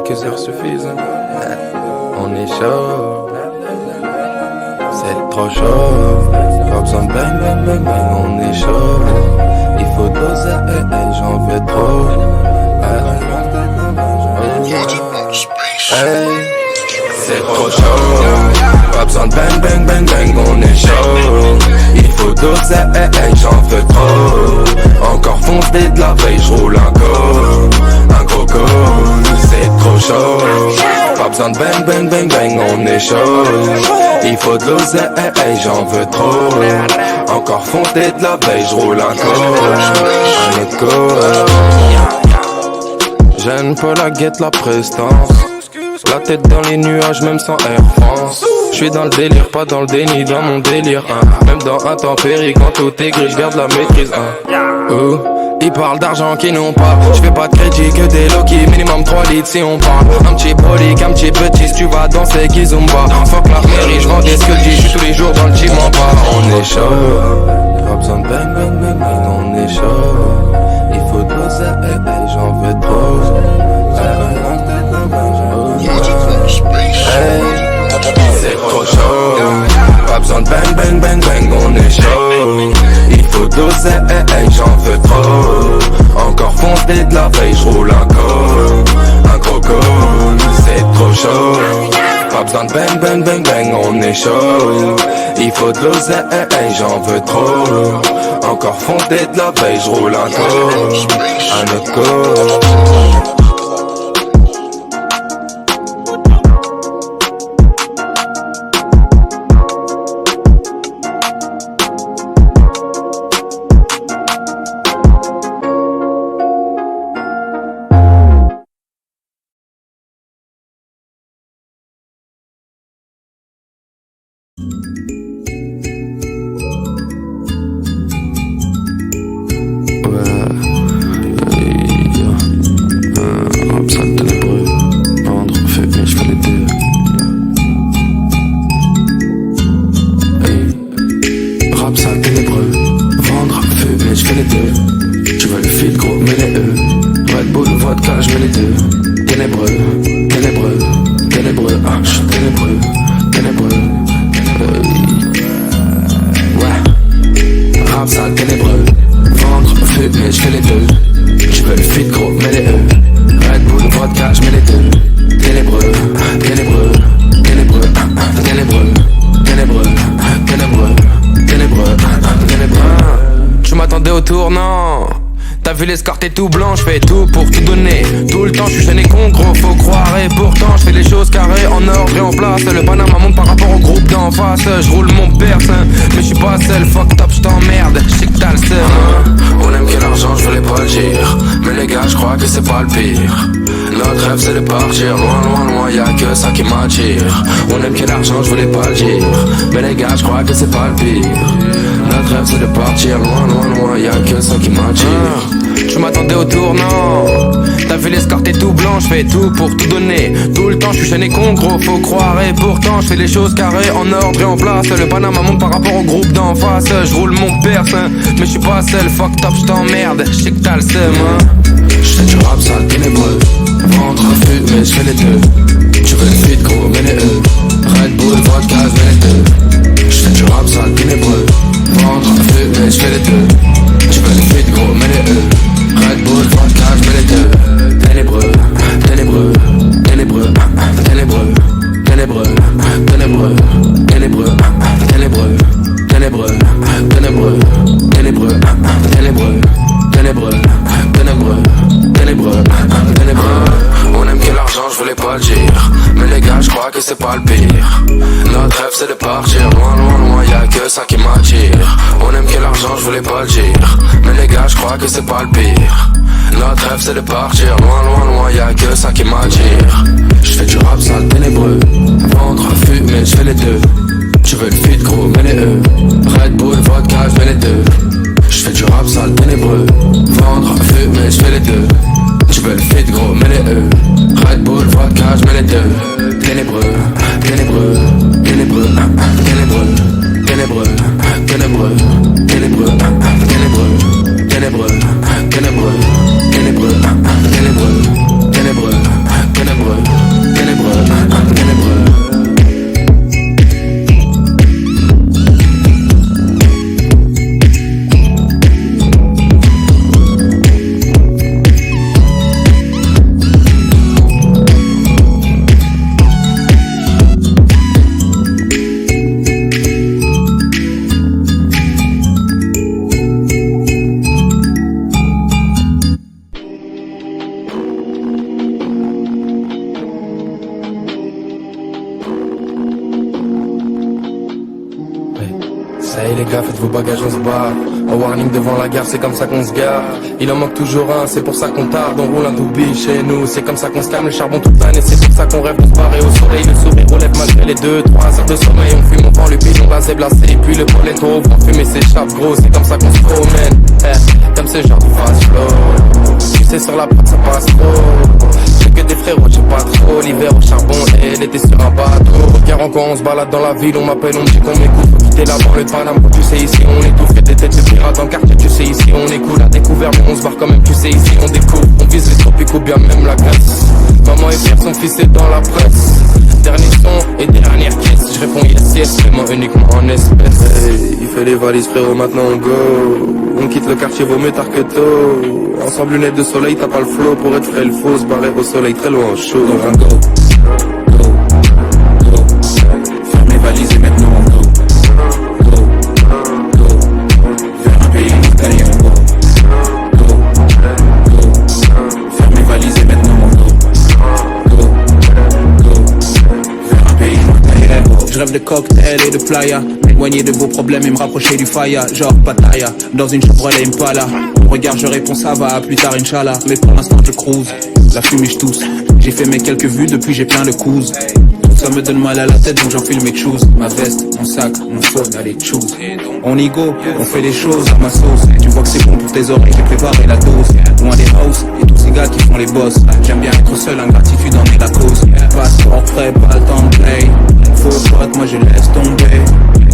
quelques heures suffisent. On est chaud, c'est trop chaud. Pas besoin de bang bang bang bang, on est chaud. Il faut doser, j'en veux trop. C'est trop chaud. Pas besoin de bang bang bang bang, on est chaud. Il faut doser, j'en veux trop. Encore foncé de la veille, j'roule un coco. C'est trop chaud. Pas besoin de bang bang bang bang, on est chaud. Il faut de l'oseille, j'en veux trop. Encore fondé de la veille, j'roule un autre. J'aime pas la guette, la prestance. La tête dans les nuages, même sans Air France. J'suis dans le délire, pas dans le déni, dans mon délire. Même dans intempérie, quand tout est gris, j'garde la maîtrise. Ils parlent d'argent qu'ils n'ont pas. J'fais pas de crédit que des low-key. Minimum 3 litres si on parle. Un petit brolique, un petit petit. Si tu vas danser, qu'ils zumba. Fuck la mairie, j'vends des sculptés. J'suis tous les jours dans le gym en bas. On est chaud. Pas besoin de bang bang bang bang. On est chaud. Il faut de l'oseille, j'en veux trop. C'est trop chaud. Pas besoin de bang bang bang bang. On est chaud. Il faut de l'oseille, j'en veux trop. Encore fondé de la veille, j'roule un coco. C'est trop chaud. Pas besoin de bang bang bang bang, on est chaud. Il faut de l'oseille, j'en veux trop. Encore fondé de la veille, j'roule un autre co. T'as vu l'escorte tout blanc, j'fais tout pour tout donner. Tout le temps j'suis jeune et con, gros faut croire. Et pourtant j'fais les choses carrées en ordre et en place. Le Panama monte par rapport au groupe d'en face. J'roule mon perse, mais j'suis pas seul. Fuck top, j't'emmerde, j'sais que t'as le seum. On aime que l'argent, j'voulais pas le dire. Mais les gars, j'crois que c'est pas le pire. Notre rêve c'est de partir loin, loin, loin, y'a que ça qui m'attire. On aime que l'argent, j'voulais pas le dire. Mais les gars, j'crois que c'est pas le pire. Notre rêve c'est de partir loin, loin, loin, y'a que ça qui m'attire. Je m'attendais au tournant. T'as vu l'escorte tout blanc, j'fais tout pour tout donner. Tout le temps j'suis jeune et con, gros faut croire. Et pourtant j'fais les choses carrées en ordre et en place. Le Panama monte par rapport au groupe d'en face. J'roule mon perse, mais j'suis pas seul. Fuck top, j't'emmerde, j'sais que t'as le seum. J'fais du rap sale ténébreux. Ventre, fumée, j'fais les deux. Tu veux le feed gros, mais les E. Red Bull, vodka, j'mets les deux. J'fais du rap sale ténébreux. Ventre, fumée, j'fais les deux. Tu veux le feed gros, mais les E. Red Bull, vodka, j'mets les deux. Ténébreux, ténébreux, ténébreux, ténébreux, ténébreux, ténébreux, ténébreux, ténébreux, ténébreux, ténébreux, ténébreux, ténébreux, ténébreux, ténébreux, ténébreux, ténébreux. On aime que l'argent, j'voulais pas le dire. Mais les gars, j'crois que c'est pas le pire. Notre rêve c'est de partir loin, loin, loin, y'a que ça qui m'attire. On aime que l'argent, j'voulais pas le dire. Mais les gars, j'crois que c'est pas le pire. Notre rêve c'est de partir loin, loin, loin, y'a que ça qui m'attire. J'fais du rap sale ténébreux. Ventre, fumée, j'fais les deux. Tu veux le feed gros, mais les E. Red Bull, vodka, j'mets les deux. J'fais du rap sale ténébreux. Ventre, fumée, j'fais les deux. Tu veux le feed gros, mais les E. Red Bull, vodka, j'mets les deux. Ténébreux, ténébreux, ténébreux, ténébreux, ténébreux, ténébreux, ténébreux, ténébreux, ténébreux, ténébreux, ténébreux, ténébreux, ténébreux, ténébreux, gars, faites vos bagages, on se barre. Au warning devant la gare, c'est comme ça qu'on se gare. Il en manque toujours un, c'est pour ça qu'on tarde. On roule un doubi chez nous, c'est comme ça qu'on se calme le charbon toute l'année. C'est pour ça qu'on rêve de se barrer au soleil. Le sourire relève malgré les 2-3 heures de sommeil. On fume, on vend le bidon, là c'est blasé. Et puis le pollen trop ouvre, on fume et s'échappe gros. C'est comme ça qu'on se promène, comme ce genre de fast flow. Tu sais sur la porte ça passe trop. J'ai que des frérots, j'ai pas trop. L'hiver au charbon et l'été sur un bateau. Car encore on se balade dans la ville, on m'appelle, on me dit qu'on m'écoute. Faut quitter la banlieue de Paname, tu sais ici on étouffe. Y'a des têtes de pirates dans le quartier, tu sais ici on écoute. À découvert mais on se barre quand même, tu sais ici on découvre. On vise les tropiques ou bien même la Grèce. Maman est fière, son fils est dans la presse. Dernier son et dernière caisse. Je réponds yes, vraiment uniquement en espèces. Hey, il fait les valises frérot, maintenant on go. On quitte le quartier, vaut mieux tard que tôt. Ensemble lunettes de soleil, t'as pas le flow. Pour être frais, il faut se barrer au soleil très loin, chaud. Donc un go, go, go. Ferme mes valises et maintenant on go. Go, go. Vers un pays montagneux on go. Go, go. Ferme mes valises et maintenant on go. Go, go. Vers un pays montagneux on go. Je rêve de cocktails et de playa, m'éloigner de vos problèmes et me rapprocher du faya. Genre Pattaya, dans une Chevrolet Impala. Regarde, je réponds ça va, plus tard Inch'Allah. Mais pour l'instant je cruise, la fumée je tousse. J'ai fait mes quelques vues, depuis j'ai plein de couses. Tout ça me donne mal à la tête, donc j'enfile mes choses. Ma veste, mon sac, mon phone, allez choose. On y go, on fait les choses à ma sauce. Tu vois que c'est bon pour tes oreilles, j'ai préparé la dose. Loin des house et tous ces gars qui font les boss. J'aime bien être seul, ingratitude en est la cause. Passeport frais, pas le temps de play. Faux pote, moi je laisse tomber.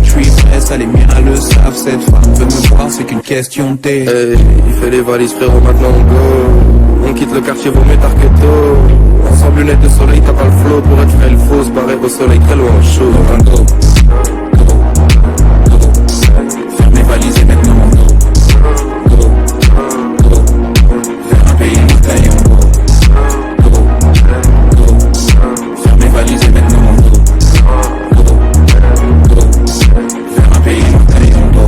J'suis prêt, ça les miens le savent. Cette femme veut me voir, c'est qu'une question de thé. Hey, il fait les valises frérot, maintenant on go. On quitte le quartier, vaut mieux tard que tôt. Ensemble lunettes de soleil, t'as pas le flow. Pour être frais, il faut se barrer au soleil très loin, chaud. Donc un go, go, go. Ferme mes valises et maintenant on go. Go, go. Vers un pays montagneux on go. Go, go. Ferme mes valises et maintenant on go. Go, go. Vers un pays montagneux on go.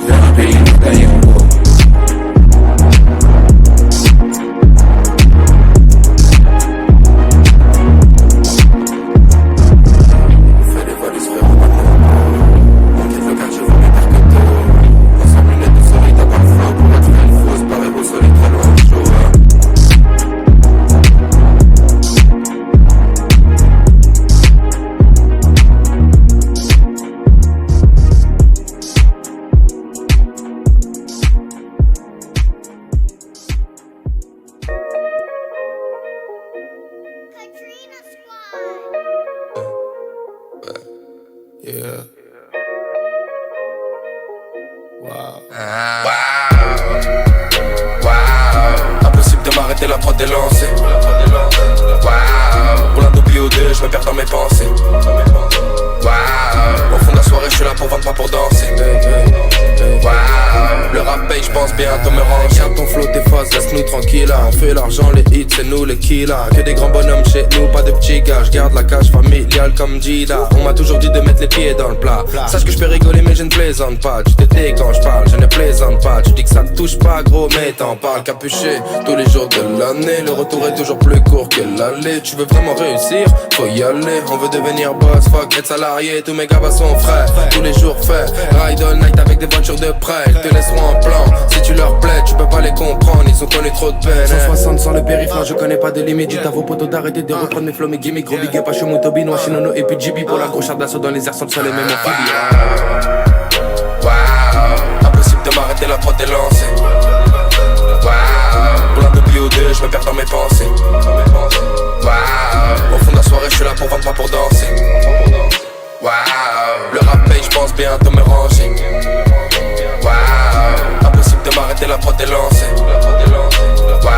Vers un pays montagneux on go. Yeah. Wow. Wow. Impossible de m'arrêter, la prod est lancée. Wow. Pour l'un d'oubli ou deux, je me perds dans mes pensées. Wow. Au fond de la soirée, je suis là pour vendre, pas pour danser. Wow. Le rap paye, je pense bientôt me ranger. Garde ton flow, tes faces, laisse-nous tranquille. On fait l'argent, les hits, c'est nous les killers. Que des grands bonhommes chez nous, pas de petits gars. Je garde la cage familiale comme Gida. On m'a toujours dit de mettre les pieds dans le plat. Sache que je peux rigoler mais je ne plaisante pas. Tu te tais quand je parle, je ne plaisante pas. Tu dis que ça te touche pas gros mais t'en parles capuché. Tous les jours de l'année, le retour est toujours plus court que l'aller. Tu veux vraiment réussir, faut y aller. On veut devenir boss, fuck être salarié. Tous mes gars sont frais, tous les jours faits. Ride all night avec des voitures de prêt. Ils te laisseront en plan, si tu leur plais tu peux pas les comprendre. Ils ont connu trop de peine. 160 sans le périph', non je connais pas de limite. Dites à vos potos d'arrêter de reprendre mes flows, mes gimmicks. Gros big up à Chemo, Toby, Noah, Shinono et puis JB. Pour la grosse charde d'assaut dans les airs sans le sol et même amphibie. Wow. Impossible de m'arrêter, la prod est lancée. Wow. Pour l'un d'oubli ou deux, je me perds dans mes pensées. Wow. Au fond de la soirée, je suis là pour vendre, pas pour danser. Wow. Le rap paye, je pense bientôt me ranger. Wow. Impossible de m'arrêter, la prod est lancée. Wow.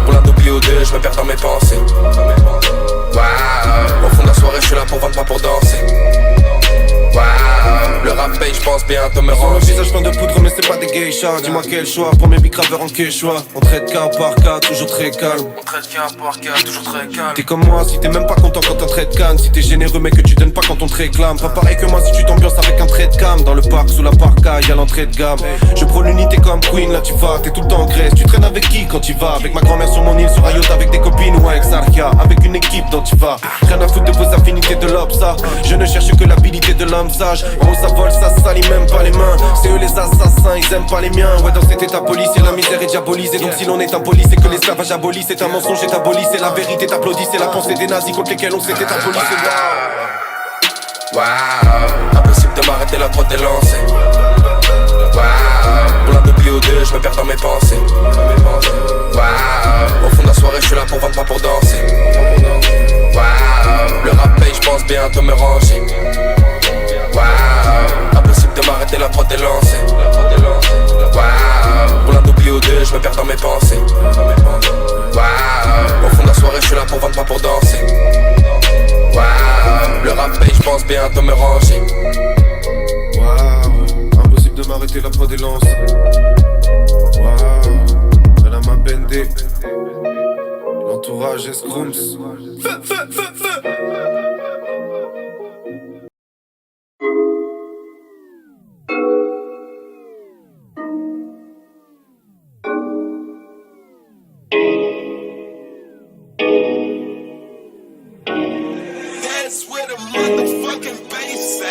Pour l'un d'oubli ou deux, je me perds dans mes pensées. Wow. Au fond de la soirée, je suis là pour vendre, pas pour danser. Wow. Le rap paye, je pense bientôt me ranger. Sur le visage plein de poudre mais c'est pas des geishas. Dis-moi quel choix pour mes bicraveurs en quechua. On traite cas par cas, toujours très calme. On traite cas par cas, toujours très calme. T'es comme moi si t'es même pas content quand t'es en trait de canne. Si t'es généreux mais que tu donnes pas quand on te réclame. Pas pareil que moi si tu t'ambiances avec un trait de cam. Dans le parc sous la parka y'a l'entrée de gamme. Je prends l'unité comme Queen, là tu vas, t'es tout le temps en Grèce. Tu traînes avec qui quand tu vas? Avec ma grand-mère sur mon île, sur un yacht avec des copines ou avec Sarkia. Avec une équipe dont tu vas. Rien à foutre de vos affinités de l'obsa. Je ne cherche que l'habilité de l'homme sage. En haut ça vole, ça salit même pas les mains. C'est eux les assassins, ils aiment pas les miens. Ouais, dans cet état police, la misère est diabolisée. Donc si l'on est impoli, c'est que l'esclavage abolit. C'est un mensonge est aboli, c'est la vérité t'applaudit. C'est la pensée des nazis contre lesquels on s'était aboli. Waouh, impossible de m'arrêter, la droite est lancée. Waouh, plein de BO2, je me perds dans mes pensées. Waouh, au fond de la soirée, je suis là pour vendre, pas pour danser. Waouh, le rap paye, je pense bientôt me ranger. Waouh, impossible de m'arrêter, la droite est lancée. Waouh, plein de BO2, je me perds dans mes pensées. Waouh, au fond de la soirée, je suis là pour vendre, pas pour danser. Waouh, le rap paye, je pense bientôt me ranger. Waouh, impossible de m'arrêter, la prod est lancée. Waouh, elle a ma bendé. L'entourage est Scrums.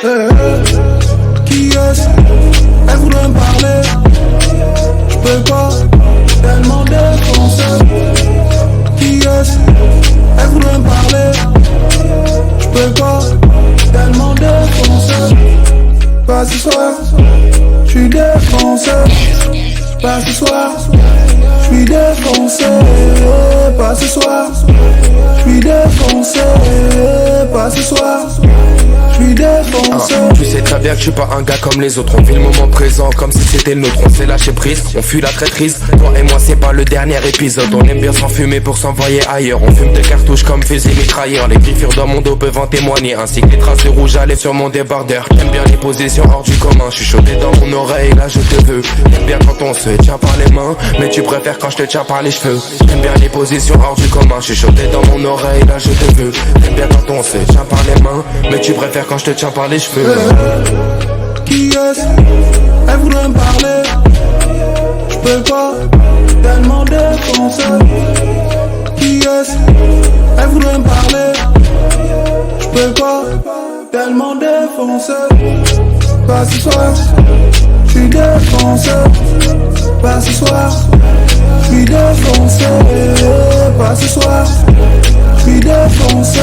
Feu. Qui est-ce? Elle voudrait me parler. J'peux pas, tellement défoncé. Qui est-ce? Elle voudrait me parler. J'peux pas, tellement défoncé. Pas ce soir, j'suis défoncé. Pas ce soir, j'suis défoncé. Pas ce soir, j'suis défoncé. Pas ce soir. Tu sais très bien que je suis pas un gars comme les autres. On vit le moment présent comme si c'était le nôtre. On s'est lâché prise, on fuit la traîtrise. Toi et moi c'est pas le dernier épisode. On aime bien s'enfumer pour s'envoyer ailleurs. On fume des cartouches comme fusil mitrailleur. Les griffures dans mon dos peuvent en témoigner. Ainsi que les traces de rouge à lèvres sur mon débardeur. J'aime bien les positions hors du commun. Je suis chaudé dans mon oreille, là je te veux. J'aime bien quand on se tient par les mains, mais tu préfères quand je te tiens par les cheveux. J'aime bien les positions hors du commun. Je suis chaudé dans mon oreille, là je te veux. J'aime bien quand on se tient par les mains, mais tu préfères quand je te tiens par les cheveux. Qui est-ce? Elle voudrait me parler. J'peux pas, tellement défoncé. Qui est-ce? Elle voudrait me parler. J'peux pas, tellement défoncé. Pas ce soir, j'suis défoncé. Pas ce soir, j'suis défoncé. Pas ce soir, j'suis défoncé.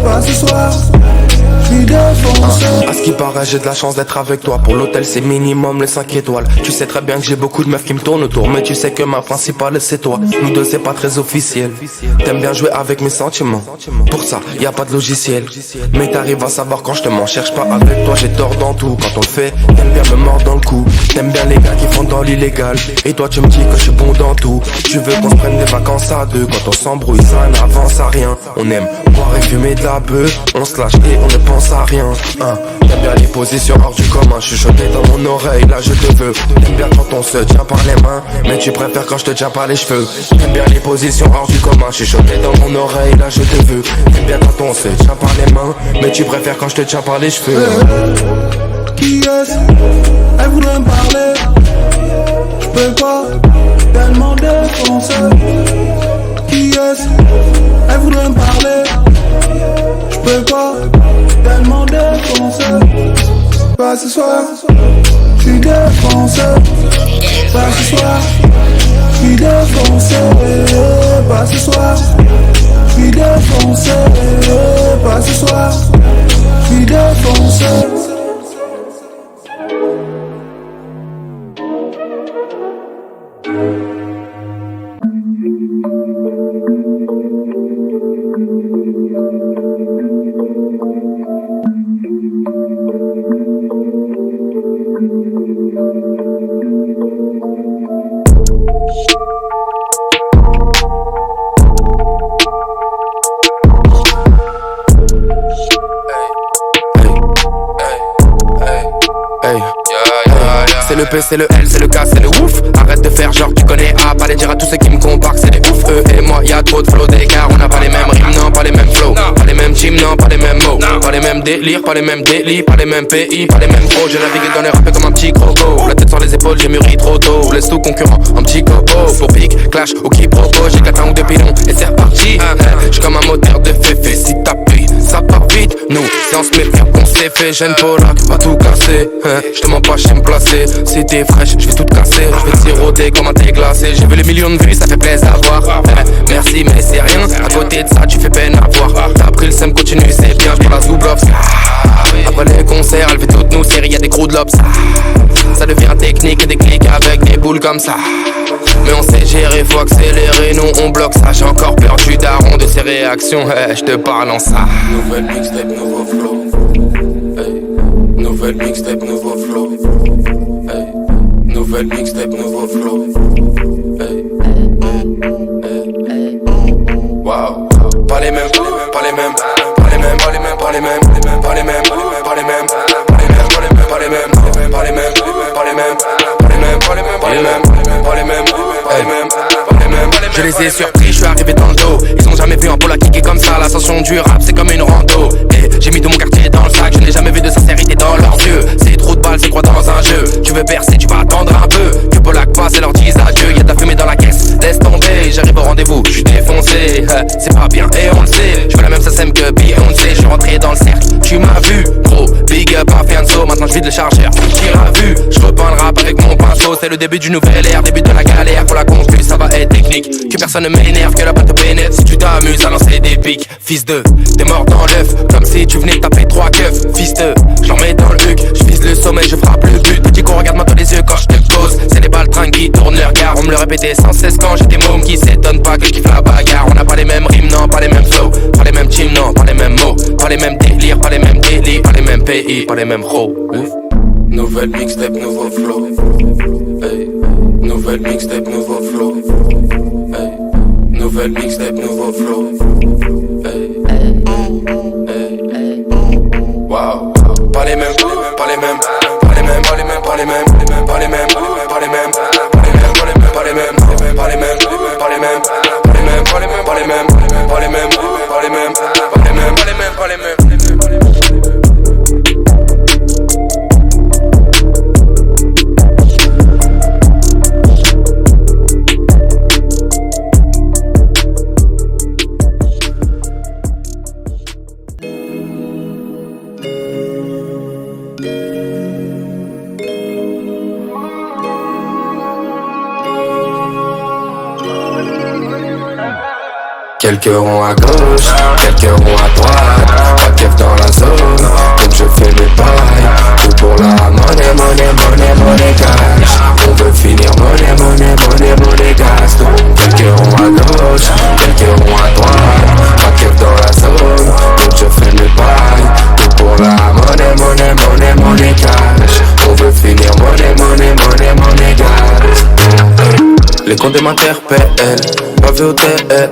Pas ce soir. À ce qui paraît j'ai de la chance d'être avec toi. Pour l'hôtel c'est minimum les 5 étoiles. Tu sais très bien que j'ai beaucoup de meufs qui me tournent autour, mais tu sais que ma principale c'est toi. Nous deux c'est pas très officiel. T'aimes bien jouer avec mes sentiments. Pour ça y a pas de logiciel. Mais t'arrives à savoir quand je te mens. Cherche pas avec toi, j'ai tort dans tout. Quand on le fait, t'aimes bien me mordre dans le cou. T'aimes bien les gars qui font dans l'illégal. Et toi tu me dis que je suis bon dans tout. Tu veux qu'on se prenne des vacances à deux. Quand on s'embrouille ça n'avance à rien. On aime boire et fumer de la beuh. On se lâche et on ne pense à rien. T'aimes bien les positions hors du commun. Je suis chaudé dans mon oreille, là je te veux. T'aimes bien quand on se tient par les mains, mais tu préfères quand je te tiens par les cheveux. T'aimes bien les positions hors du commun. Je suis chaudé dans mon oreille, là je te veux. T'aimes bien quand on se tient par les mains, mais tu préfères quand je te tiens par les cheveux. Qui est-ce? Elle voudrait me parler. J'peux pas, tellement défoncé. Qui est-ce? Elle voudrait me parler. J'peux pas, tellement défoncé. Pas ce soir, j'suis défoncé. Pas ce soir, j'suis défoncé. Pas ce soir, j'suis défoncé. Pas ce soir, j'suis défoncé. c'est le P, c'est le L, c'est le K, c'est le ouf. Arrête de faire genre tu connais A, pas les dire à tous ceux qui me comparent que c'est des ouf. Eux et moi, y'a trop de flow d'écart. On n'a pas les mêmes rimes, non, pas les mêmes flows. Pas les mêmes teams, non, pas les mêmes mots. Pas les mêmes délires, pas les mêmes délits. Pas les mêmes pays, pas les mêmes pros. J'ai navigué dans les rappels comme un petit croco. La tête sur les épaules, j'ai mûri trop tôt. Laisse tout concurrent, un petit copo. Pour pique, clash ou quiproquo. J'éclate un ou deux pilons et c'est reparti. J'suis comme un moteur de féfé. Si t'appuies, ça part vite. Nous, si on se met bien qu'on s'est fait. Jeune Polak, va tout casser. J'te mens pas, j'sais me placer. Si t'es fraîche, j'vais tout casser. J'vais siroter comme un thé glacé. J'ai vu les millions de vues, ça fait plaisir à voir. Merci, mais c'est rien. À côté de ça, tu fais peine à voir. T'as pris le seum, continue, c'est bien. J'prends la Zoublops. Après les concerts, elle fait toutes nos séries, y'a des crews de lobs. Ça devient technique et des clics avec des boules comme ça. Mais on sait gérer, faut accélérer, nous on bloque ça. J'ai encore perdu daron de ses réactions, j'te parle en ça. Nouvelle mixtape, nouveau flow. Hey. Nouvelle mixtape, nouveau flow. Hey. Nouvelle mixtape, nouveau flow. Hey. Hey. Wow. Pas les mêmes, pas les mêmes, pas les mêmes, pas les mêmes, pas les mêmes, pas les mêmes, pas les mêmes, pas les mêmes, pas les mêmes, pas les mêmes, pas les mêmes, pas les mêmes, pas les mêmes, pas les mêmes, pas les mêmes, pas les mêmes, pas les mêmes, pas les mêmes. Je les ai surpris, je suis arrivé dans le dos. Ils ont jamais vu un polo kicker comme ça. L'ascension du rap, c'est comme une rando. Et j'ai mis tout mon quartier dans le sac. Je n'ai jamais vu de sincérité dans leurs yeux. C'est trop de balles, c'est quoi dans un jeu. Tu veux percer, tu vas attendre un peu. Que Polak passe et leur dise adieu. Y'a de la fumée dans la caisse, laisse tomber. J'arrive au rendez-vous, je suis défoncé. C'est pas bien et on le sait. Je veux la même SACEM que Beyoncé. Je suis rentré dans le cercle, tu m'as vu. Gros, big up à Fianso. Maintenant je vide le chargeur, tire à vue. Je repeins le rap avec mon pinceau. C'est le début du nouvel ère, début de la galère. Pour la concu, ça va être technique. Que personne ne m'énerve, que la batte te pénètre. Si tu t'amuses à lancer des pics, fils de, t'es mort dans l'œuf. Comme si tu venais taper 3 keufs, fils de, j'en mets dans le huc. Je vise le sommet, je frappe le but. Petit con, regarde-moi dans les yeux quand je te pose. C'est les baltringues qui tournent le regard. On me le répétait sans cesse quand j'étais môme. Qui s'étonne pas que je kiffe la bagarre. On n'a pas les mêmes rimes, non, pas les mêmes flows. Pas les mêmes teams, non, pas les mêmes mots. Pas les mêmes délires, pas les mêmes délits. Pas les mêmes pays, pas les mêmes hoes. Nouvelle mixtape, nouveau flow. Hey. Nouvelle mixtape, nouveau flow. Hey. Nouvelle mixtape, nouveau flow. Hey. Hey. Wow. Pas les mêmes, pas les mêmes, pas les mêmes, pas les mêmes, pas les mêmes, pas les mêmes, pas les mêmes, pas les mêmes, pas les mêmes, pas les mêmes, pas les mêmes, pas les mêmes, pas les mêmes, pas les mêmes, pas les mêmes, pas les mêmes, pas les mêmes, pas les mêmes, pas les mêmes, pas les mêmes. Quelques ronds à gauche, quelques ronds à droite. Pas de keuf dans la zone, donc je fais mes pailles. Tout pour la monnaie, monnaie, monnaie, monnaie cash. On veut finir monnaie, monnaie, monnaie, monnaie gas. Donc quelques ronds à gauche, quelques ronds à droite. Pas de keuf dans la zone, donc je fais mes pailles. Tout pour la monnaie, monnaie, monnaie, monnaie cash. On veut finir monnaie, monnaie, monnaie, monnaie gas. Les condés m'interpellent, pas vu au TL.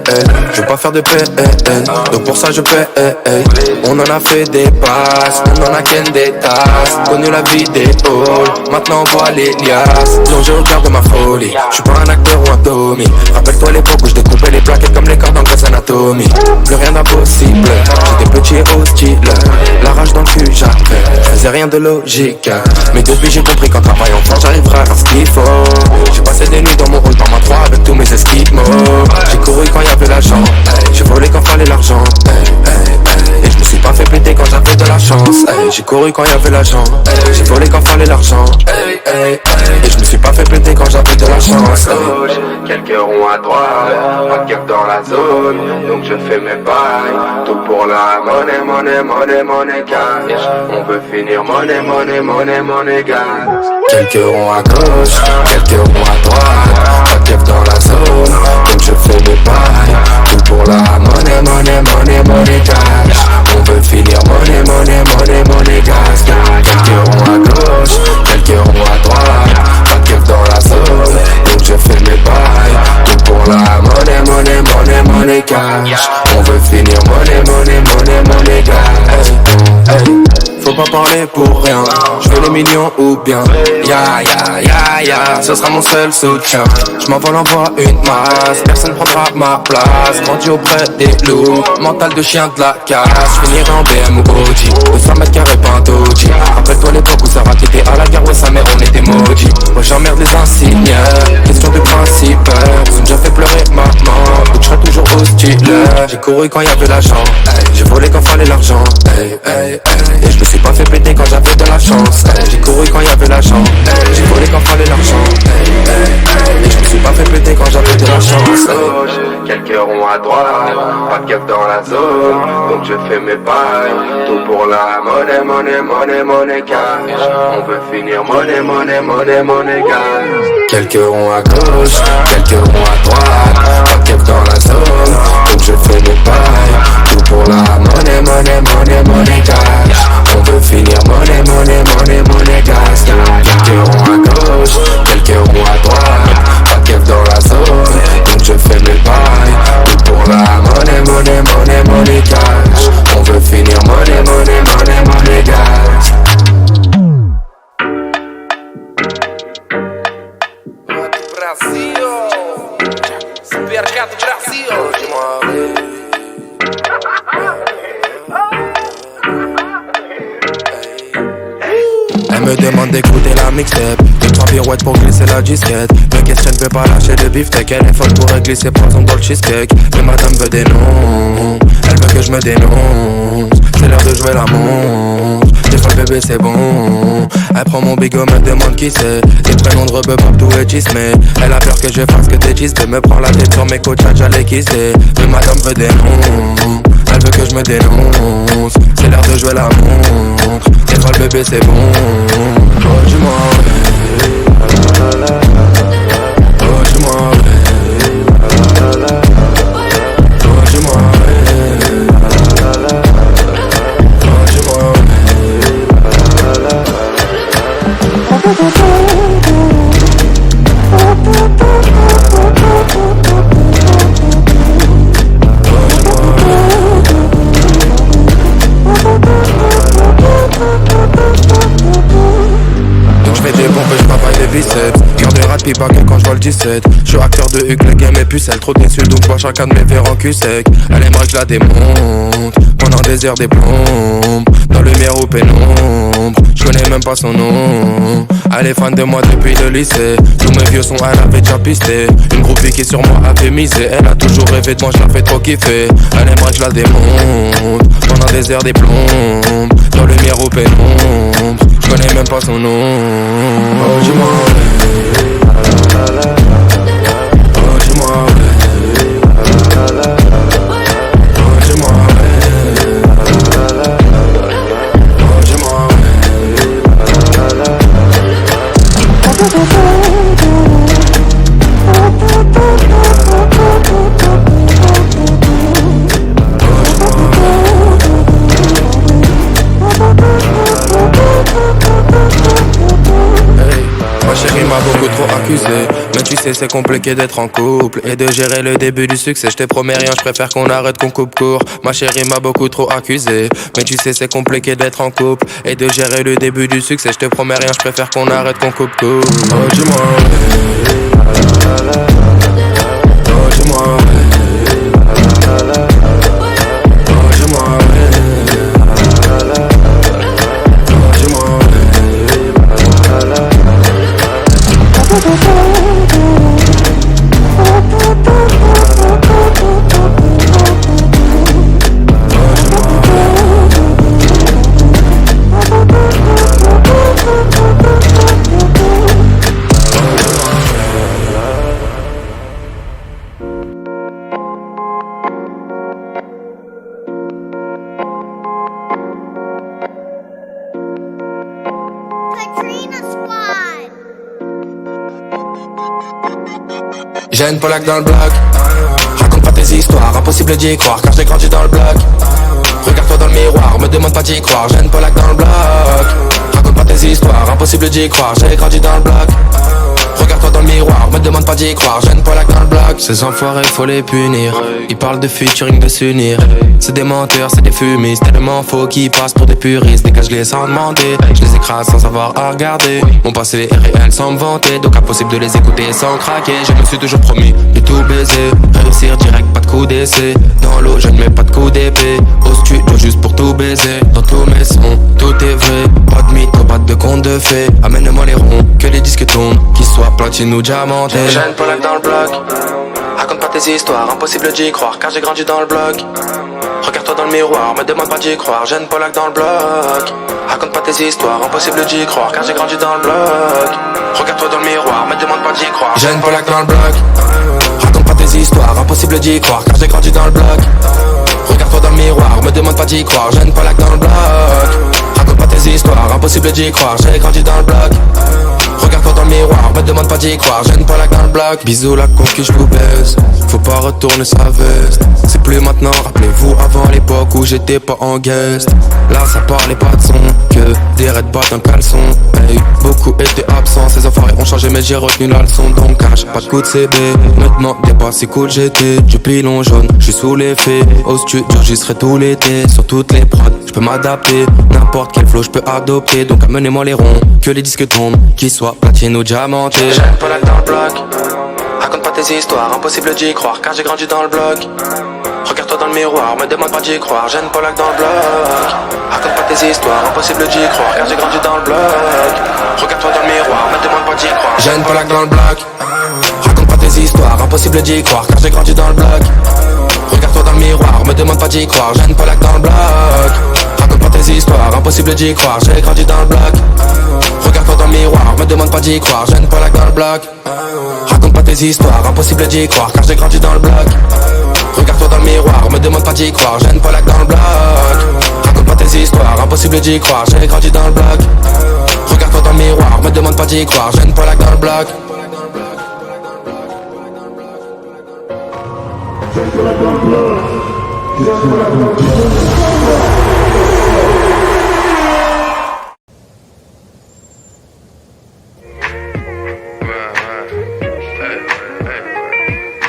Je veux pas faire de PN, donc pour ça je paie. On en a fait des passes, on en a qu'un des tasses. Connu la vie des halls, maintenant on voit les liasses. Plongé au cœur de ma folie, je suis pas un acteur ou un Tommy. Rappelle-toi l'époque où je découpais les plaquettes comme les cordes en Grey's Anatomy. Plus rien d'impossible, j'étais petit et hostile. La rage dans le cul j'avais, je faisais rien de logique. Mais depuis j'ai compris qu'en travaillant fort j'arriverai à faire ce qu'il faut. J'ai passé des nuits dans mon hall par ma 3 avec tous mes esquimaux. J'ai couru quand y'avait l'argent, j'ai volé quand fallait l'argent. Et je me suis pas fait péter quand j'avais de la chance. J'ai couru quand y'avait l'argent, j'ai volé quand fallait l'argent. Et je me suis pas fait péter quand j'avais de la chance. Quelques ronds à droite, pas de keuf dans la zone, donc je fais mes pailles. Tout pour la monnaie, monnaie, monnaie, monnaie cash. On veut finir monnaie, monnaie, monnaie, monnaie gas. Quelques ronds à gauche, quelques ronds à droite. Pas de keuf dans la zone, donc je fais mes pailles. Tout pour la monnaie, monnaie, monnaie, monnaie cash. On veut finir monnaie, monnaie, monnaie, monnaie gas. Quelques ronds à gauche, quelques ronds à droite. Pas de keuf dans la zone, donc je fais mes pailles. Tout pour la monnaie, monnaie, monnaie, monnaie cash. On veut finir monnaie, monnaie, monnaie, monnaie gas. faut pas parler pour rien. Je veux les millions ou bien ce sera mon seul soutien. Je m'envole en voie une masse, personne prendra ma place. Grandi auprès des loups, mental de chien de la casse. Je finirai en BM ou OG, 200 mètres carrés pas un doji. Rappelle-toi l'époque où Sarah était à la gare, ouais sa mère on était maudits. Ouais j'emmerde les insignes, question de principe. Ils ont déjà fait pleurer maman, donc je serai toujours hostile. J'ai couru quand y'avait l'argent, j'ai volé quand fallait l'argent, et je me suis pas fait péter quand j'avais de la chance. J'ai couru quand y'avait l'argent, j'ai volé quand fallait l'argent, et je me suis pas fait péter quand j'avais de la chance. Quelques ronds à droite, pas de keuf dans la zone, donc je fais mes pailles. Tout pour la monnaie cash. On veut finir monnaie cash. Quelques ronds à gauche, quelques ronds à droite, pas de keuf dans la zone, donc je fais mes pailles. Tout pour la monnaie cash. On veut finir monnaie cash. Quelques ronds à gauche, quelques ronds à droite, pas de keuf dans la zone, donc je fais mes pailles. Tout pour la monnaie cash. On veut finir monnaie cash. Brasil, Supermercado Brasil. Elle me demande d'écouter la mixtape, 2-3 pirouettes pour glisser la disquette. Me questionne, veut pas lâcher de beefsteak. Elle est folle pour glisser poison dans le cheesecake. Mais madame veut des noms, elle veut que je me dénonce. C'est l'heure de jouer la montre, des fois le bébé c'est bon. Elle prend mon bigot, me demande qui c'est. Des prénoms de rebeu partout et chismé. Elle a peur que je fasse que des chismes. Me prend la tête sur mes coachs, j'allais kisser. Mais madame veut des noms, elle veut que je me dénonce. C'est l'heure de jouer la montre, des fois le bébé c'est bon. Oh je m'en vais, oh je m'en vais, oh je m'en vais, oh je m'en cœur de rat de pipa que quand je vois le 17. Je suis acteur de Hugues, le game est pucelle. Trop déçu donc vois chacun de mes verres en cul sec. Elle aimerait que je la démonte pendant des heures des plombes. Dans lumière ou pénombre, je connais même pas son nom. Elle est fan de moi depuis le lycée. Tous mes vieux sons elle avait déjà pisté. Une groupie qui sur moi avait misé. Elle a toujours rêvé de moi, je la fais trop kiffer. Elle aimerait que je la démonte pendant des heures des plombes. Dans lumière ou pénombre, je connais même pas son nom. Oh je m'en vais, oh je m'en vais, oh je m'en vais, oh je m'en Ma chérie m'a beaucoup trop accusé, mais tu sais c'est compliqué d'être en couple et de gérer le début du succès. Je te promets rien, je préfère qu'on arrête, qu'on coupe court. Ma chérie m'a beaucoup trop accusé, mais tu sais c'est compliqué d'être en couple et de gérer le début du succès. Je te promets rien, je préfère qu'on arrête, qu'on coupe court. Oh je m'en vais, oh je m'en vais, oh je m'en vais, oh je m'en vais. J'ai une Polak dans le bloc. Raconte pas tes histoires, impossible d'y croire car j'ai grandi dans le bloc. Regarde-toi dans le miroir, me demande pas d'y croire. J'ai une Polak dans le bloc. Raconte pas tes histoires, impossible d'y croire, j'ai grandi dans le bloc. Regarde-toi dans le miroir, me demande pas d'y croire. Jeune Polak dans le bloc. Ces enfoirés faut les punir. Ils parlent de featuring, de s'unir. C'est des menteurs, c'est des fumistes. Tellement faux qu'ils passent pour des puristes. Dégage-les sans demander. Je les écrase sans savoir à regarder. Mon passé est réel sans me vanter. Donc impossible de les écouter sans craquer. Je me suis toujours promis de tout baiser. Réussir direct, pas de coup d'essai. Dans l'eau, je ne mets pas de coup d'épée. Au studio juste pour tout baiser. Dans tous mes sons, tout est vrai. Pas de mythe, pas de conte de fées. Amène-moi les ronds, que les disques tournent. Qu'ils soient platine ou diamantés. Jeune Polak dans le bloc. Raconte pas tes histoires, impossible d'y croire car j'ai grandi dans le bloc. Regarde-toi dans le miroir, me demande pas d'y croire. Jeune Polak dans le bloc. Raconte pas tes histoires, impossible d'y croire car j'ai grandi dans le bloc. Regarde-toi dans le miroir, me demande pas d'y croire. Jeune Polak dans le bloc. Raconte pas tes histoires, impossible d'y croire car j'ai grandi dans le bloc. Regarde-toi dans le miroir, me demande pas d'y croire. Jeune Polak dans le bloc. Raconte pas tes histoires, impossible d'y croire, j'ai grandi dans le bloc. Regarde-toi dans le miroir, me demande pas d'y croire. Jeune Polak dans le bloc. Bisous la conquise, je vous baise. Faut pas retourner sa veste. C'est plus maintenant, rappelez-vous avant l'époque où j'étais pas en guest. Là ça parlait pas de son, que des raids battent un caleçon. Hey, beaucoup étaient absents, ces enfoirés ont changé mais j'ai retenu la leçon. Donc cache, pas de coup de CB. Me demandez pas si cool j'étais. Du pilon jaune, j'suis sous l'effet. Au studio j'y serai tout l'été. Sur toutes les prods, j'peux m'adapter. N'importe quel flow j'peux adopter. Donc amenez-moi les ronds, que les disques tombent. Qu'ils soient platine ou diamantés. Jeune Polak dans le bloc. Raconte pas tes histoires, impossible d'y croire car j'ai grandi dans le bloc. Regarde-toi dans le miroir, me demande pas d'y croire. Jeune Polak dans le bloc. Raconte pas tes histoires, impossible d'y croire car j'ai grandi dans le bloc. Regarde-toi dans le miroir, me demande pas d'y croire. Jeune Polak dans le bloc. Raconte pas tes histoires, impossible d'y croire car j'ai grandi dans le bloc. Regarde-toi dans le miroir, me demande pas d'y croire. Jeune Polak dans le bloc. Raconte pas tes histoires, impossible d'y croire, j'ai grandi dans le bloc. Regarde-toi dans le miroir, me demande pas d'y croire. Jeune Polak dans le bloc. Raconte pas tes histoires, impossible d'y croire car j'ai grandi dans le bloc. Regarde-toi dans le miroir, me demande pas d'y croire. Jeune Polak dans le bloc. Raconte pas tes histoires, impossible d'y croire, j'ai grandi dans le bloc. Regarde-toi dans le miroir, me demande pas d'y croire. Jeune Polak dans le bloc.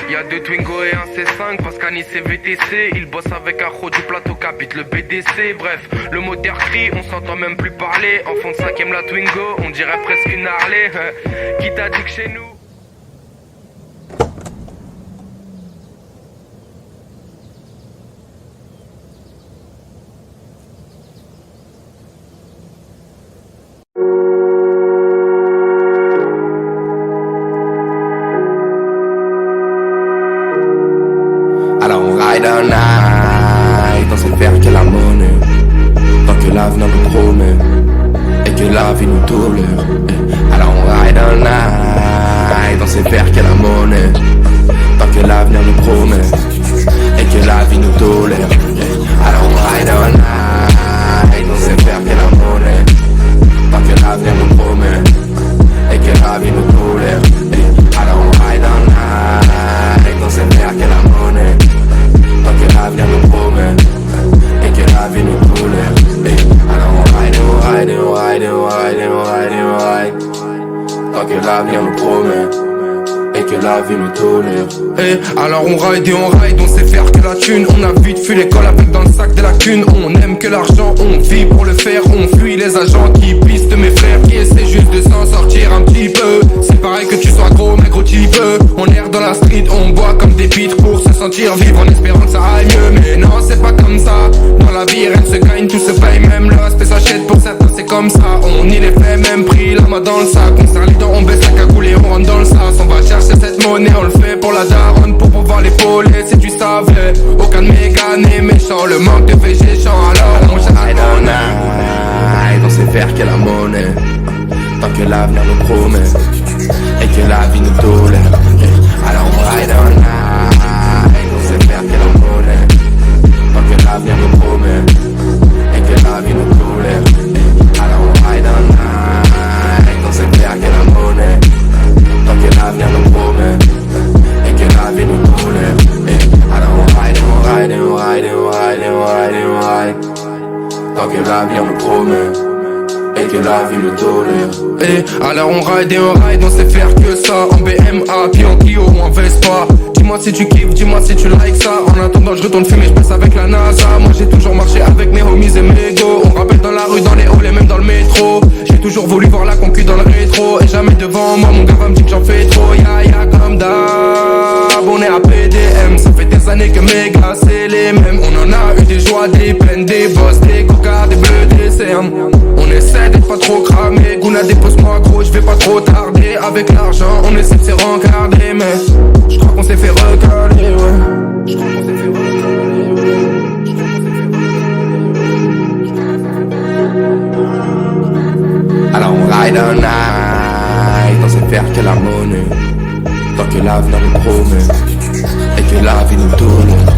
Y'a deux Twingo et un C5 parce qu'Anis c'est VTC. Il bosse avec Arro du plateau qu'habite le BDC. Bref, le moteur crie, on s'entend même plus parler. En fond de 5ème la Twingo, on dirait presque une Harley. Qui t'a dit que chez nous ride all night, on sait faire que la monnaie, tant que l'avenir nous promet, et que la vie nous tolère. Alors on ride all night, on sait faire que la monnaie, tant que l'avenir nous promet, et que la vie nous tolère. Alors on ride all night, on sait faire que la monnaie, tant que l'avenir nous promet, et que la vie nous tolère. Alors on ride all night, on sait faire que la monnaie, tant que l'avenir nous promet, et que la vie nous tolère. Alors on ride, on ride, on ride, on ride, on ride, on ride, tant que l'avenir nous promet, et que la vie nous tolère. Alors on ride et on sait faire que la thune. On a vite fui l'école avec dans le sac des lacunes. On aime que l'argent, on vit pour le faire. On fuit les agents qui pistent mes frères, qui essaient juste de s'en sortir un petit peu. C'est pareil que tu sois gros mais gros tu veux. On erre dans la street, on boit comme des pitres pour se sentir vivre en espérant que ça aille mieux. Mais non c'est pas comme ça, dans la vie rien ne se gagne, tout se paye. Même le respect s'achète, pour certains c'est comme ça. On y les fait même prix, la main dans le sac. On serre les dents, on baisse la cagoule et on rentre dans le sas. On va chercher cette monnaie, on le fait pour la daronne, pour pouvoir l'épauler. Si tu savais, aucun de mes gars n'est méchant. Le manque de VG chant, alors on cherche la monnaie. On sait faire que la monnaie, tant que l'avenir nous promet, et que la vie nous tolère. Alors on ride all night, on sait faire que la monnaie, tant que l'avenir nous promet, et que la vie nous tolère. Alors on ride all night, on sait faire que la monnaie, tant que l'avenir nous promet, et que la vie nous tolère. Alors on ride, on ride, on ride, on ride, on ride, on ride, tant que l'avenir nous promet, et et que la vie nous tolère. Et alors on ride, on sait faire que ça. En BMA, puis en Clio ou en Vespa. Dis-moi si tu kiffes, dis-moi si tu likes ça. En attendant je retourne fumer, je passe avec la NASA. Moi j'ai toujours marché avec mes homies et mes go. On rappelle dans la rue, dans les halls et même dans le métro. J'ai toujours voulu voir la concu dans le rétro. Et jamais devant moi, mon gars va me dire que j'en fais trop. Ya comme d'hab, on est à PDM. Ça fait des années que mes gars c'est les mêmes. On en a eu des joies, des peines, des bosses, des cocards, des bleus, des cernes. On essaie d'être pas trop cramé. Gouna dépose-moi gros, je vais pas trop tarder. Avec l'argent on essaie de se rencarder. Mais je crois qu'on s'est fait recaler, ouais. Je crois qu'on s'est fait recaler, ouais. Alors on ride all night, on sait faire que la monnaie. Tant que l'avenir nous promet et que la vie nous tourne.